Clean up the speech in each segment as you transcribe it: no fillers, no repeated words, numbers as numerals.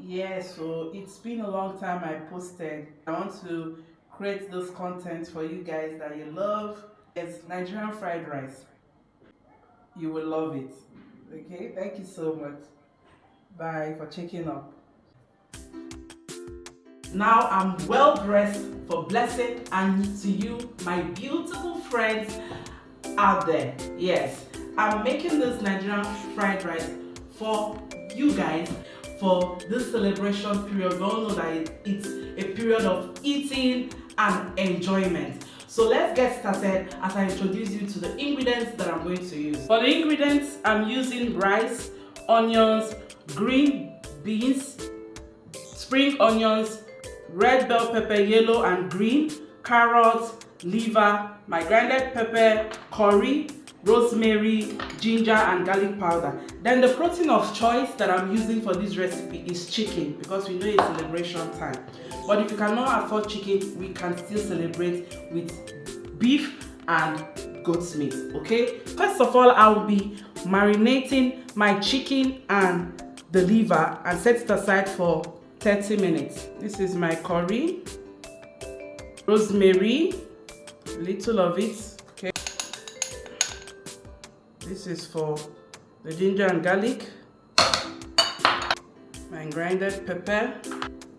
Yeah, so it's been a long time I posted. I want to create this content for you guys that you love. It's Nigerian fried rice. You will love it. Okay, thank you so much. Bye for checking up. Now I'm well dressed for blessing and to you, my beautiful friends out there. Yes, I'm making this Nigerian fried rice for you guys for this celebration period. We all know that it's a period of eating and enjoyment. So let's get started as I introduce you to the ingredients that I'm going to use. For the ingredients, I'm using rice, onions, green beans, spring onions, red bell pepper, yellow and green, carrots, liver, my grinded pepper, curry, rosemary, ginger and garlic powder. Then the protein of choice that I'm using for this recipe is chicken, because we know it's celebration time. But if you cannot afford chicken, we can still celebrate with beef and goat's meat. Okay, first of all, I will be marinating my chicken and the liver and set it aside for 30 minutes. This is my curry, rosemary, a little of it. Okay, this is for the ginger and garlic, my grinded pepper.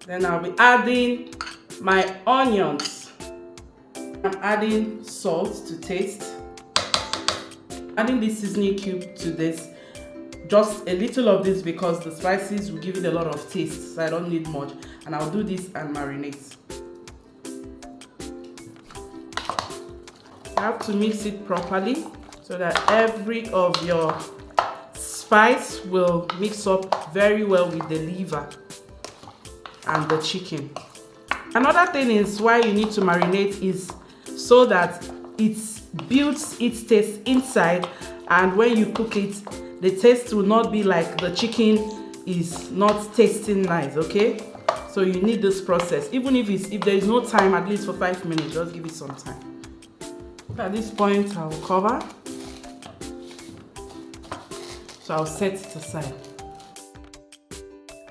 Then I'll be adding my onions. I'm adding salt to taste, adding the seasoning cube to this. Just a little of this because the spices will give it a lot of taste, so I don't need much. And I'll do this and marinate. You have to mix it properly so that every of your spice will mix up very well with the liver and the chicken. Another thing is why you need to marinate is so that it builds its taste inside, and when you cook it, the taste will not be like the chicken is not tasting nice. Okay, so you need this process. Even if there is no time, at least for 5 minutes, just give it some time. At this point, I will cover, so I'll set it aside.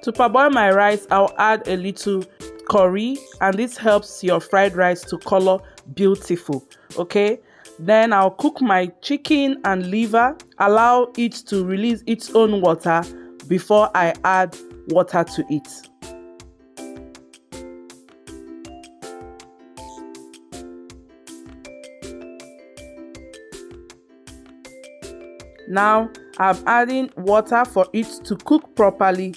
To parboil my rice, I'll add a little curry, and this helps your fried rice to color beautiful. Okay, then I'll cook my chicken and liver, allow it to release its own water before I add water to it. Now I'm adding water for it to cook properly.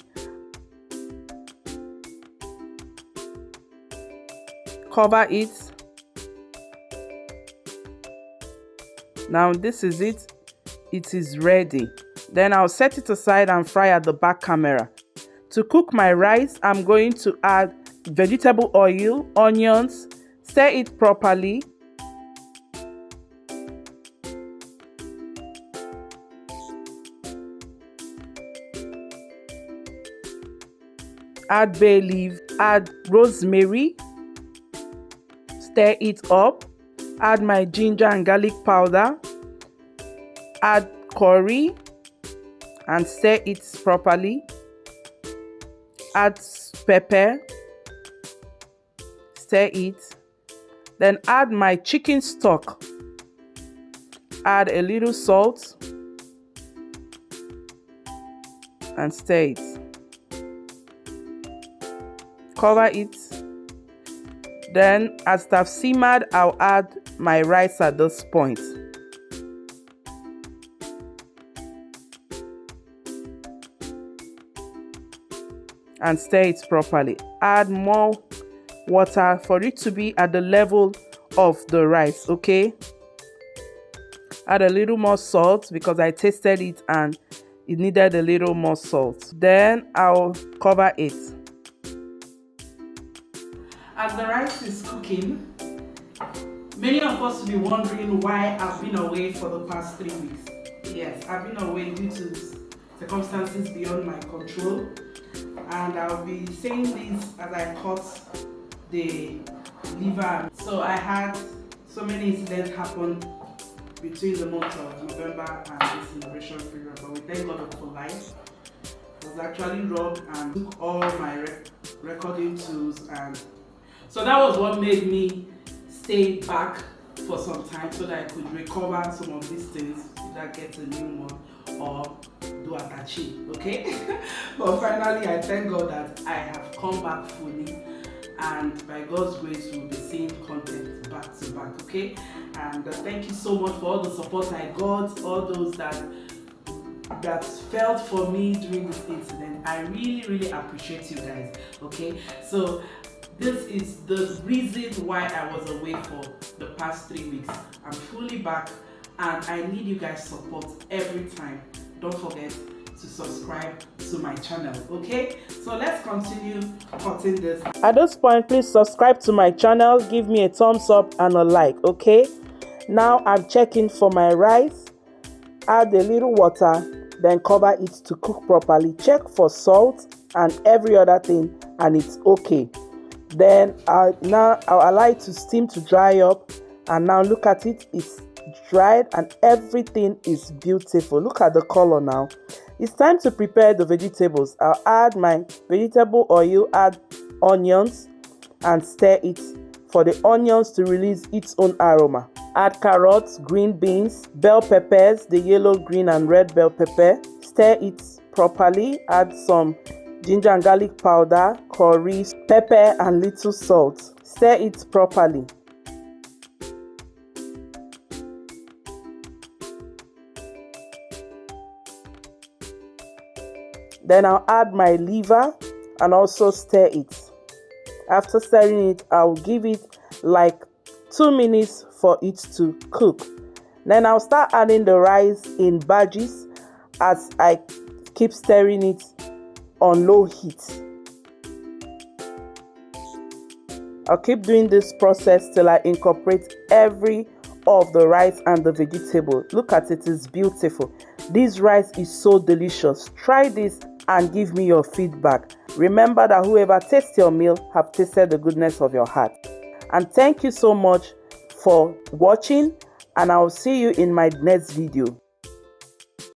Cover it. Now this is it. It is ready. Then I'll set it aside and fry at the back camera. To cook my rice, I'm going to add vegetable oil, onions, stir it properly. Add bay leaf, add rosemary, stir it up. Add my ginger and garlic powder, add curry and stir it properly. Add pepper, stir it. Then add my chicken stock, add a little salt and stir it. Cover it. Then as it has simmered, I'll add my rice at this point. And stir it properly. Add more water for it to be at the level of the rice, okay? Add a little more salt because I tasted it and it needed a little more salt. Then I'll cover it. As the rice is cooking, many of us will be wondering why I've been away for the past 3 weeks. Yes, I've been away due to circumstances beyond my control, and I'll be saying this as I cut the liver. So I had so many incidents happen between the months of November and this celebration period, but we thank God for life. was actually robbed and took all my recording tools, and so that was what made me stay back for some time so that I could recover some of these things, either get a new one or do atachi, okay? But finally I thank God that I have come back fully, and by God's grace we'll be seeing content back to back, okay? And thank you so much for all the support I got, all those that felt for me during this incident. I really appreciate you guys, okay? So this is the reason why I was away for the past 3 weeks. I'm fully back and I need you guys' support every time. Don't forget to subscribe to my channel, okay? So let's continue cutting this. At this point, please subscribe to my channel, give me a thumbs up and a like, okay? Now I'm checking for my rice. Add a little water, then cover it to cook properly. Check for salt and every other thing, and it's okay. Then I'll allow it to steam to dry up, and now look at it, it's dried and everything is beautiful. Look at the color now. It's time to prepare the vegetables. I'll add my vegetable oil, add onions and stir it for the onions to release its own aroma. Add carrots, green beans, bell peppers, the yellow, green and red bell pepper. Stir it properly. Add some ginger and garlic powder, curry, pepper and little salt. Stir it properly. Then I'll add my liver and also stir it. After stirring it, I'll give it like 2 minutes for it to cook. Then I'll start adding the rice in batches as I keep stirring it on low heat. I'll keep doing this process till I incorporate every of the rice and the vegetable. Look at it, it's beautiful. This rice is so delicious. Try this and give me your feedback. Remember that whoever tastes your meal have tasted the goodness of your heart. And thank you so much for watching, and I'll see you in my next video.